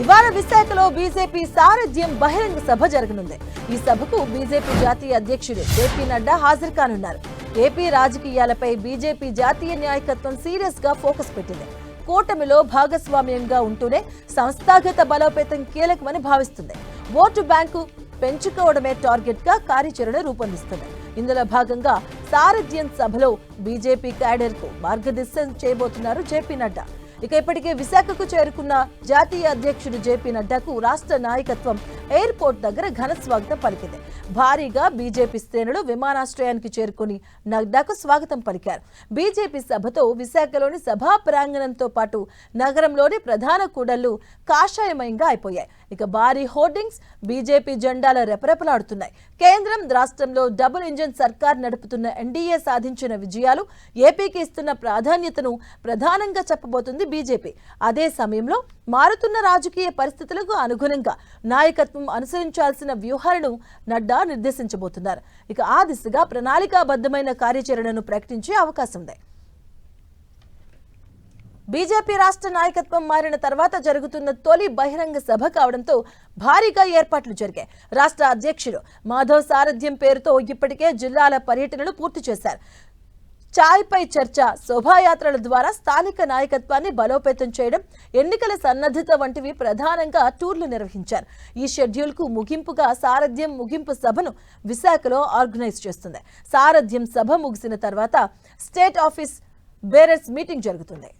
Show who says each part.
Speaker 1: ఇవాళ విశాఖలో బీజేపీ సారథ్యం బహిరంగ సభ జరగనుంది. ఈ సభకు బీజేపీ జాతీయ అధ్యక్షుడు జేపీ నడ్డా హాజరు కానున్నారు. ఏపీ రాజకీయాలపై బీజేపీ జాతీయ నాయకత్వం సీరియస్ గా ఫోకస్ పెట్టింది. కూటమిలో భాగస్వామ్యంగా ఉంటూనే సంస్థాగత బలోపేతం కీలకమని భావిస్తుంది. ఓటు బ్యాంకు పెంచుకోవడమే టార్గెట్ గా కార్యాచరణ రూపొందిస్తుంది. ఇందులో భాగంగా సారథ్యం సభలో బీజేపీ క్యాడర్ కు మార్గదర్శనం చేయబోతున్నారు జేపీ నడ్డా. ఇక ఇప్పటికే విశాఖకు చేరుకున్న జాతీయ అధ్యక్షుడు జేపీ నడ్డాకు రాష్ట్ర నాయకత్వం ఎయిర్పోర్ట్ దగ్గర ఘన స్వాగతం పలికింది. భారీగా బీజేపీ శ్రేణులు విమానాశ్రయానికి చేరుకుని నడ్డాకు స్వాగతం పలికారు. బీజేపీ సభతో విశాఖలోని సభా ప్రాంగణంతో పాటు నగరంలోని ప్రధాన కూడళ్లు కాషాయమయంగా అయిపోయాయి. ఇక భారీ హోర్డింగ్స్, బీజేపీ జెండాల రెపరెపలాడుతున్నాయి. కేంద్రం రాష్ట్రంలో డబుల్ ఇంజిన్ సర్కార్ నడుపుతున్న ఎన్డీఏ సాధించిన విజయాలు, ఏపీకి ఇస్తున్న ప్రాధాన్యతను ప్రధానంగా చెప్పబోతుంది బీజేపీ. అదే సమయంలో మారుతున్న రాజకీయ పరిస్థితులకు అనుగుణంగా నాయకత్వం అనుసరించాల్సిన వ్యూహాలను నడ్డా నిర్దేశించబోతున్నారు. ఇక ఆ దిశగా ప్రణాళికాబద్ధమైన కార్యాచరణను ప్రకటించే అవకాశం ఉంది. బీజేపీ రాష్ట్ర నాయకత్వం మారిన తర్వాత జరుగుతున్న తొలి బహిరంగ సభ కావడంతో భారీగా ఏర్పాట్లు జరిగాయి. రాష్ట్ర అధ్యక్షుడు మాధవ్ సారథ్యం పేరుతో ఇప్పటికే జిల్లాల పర్యటనలు పూర్తి చేశారు. చాయ్ పై చర్చ, శోభాయాత్రల ద్వారా స్థానిక నాయకత్వాన్ని బలోపేతం చేయడం, ఎన్నికల సన్నద్ధత వంటివి ప్రధానంగా టూర్లు నిర్వహించారు. ఈ షెడ్యూల్ కు ముగింపుగా సారథ్యం ముగింపు సభను విశాఖలో ఆర్గనైజ్ చేస్తుంది. సారథ్యం సభ ముగిసిన తర్వాత స్టేట్ ఆఫీస్ బేరర్స్ మీటింగ్ జరుగుతుంది.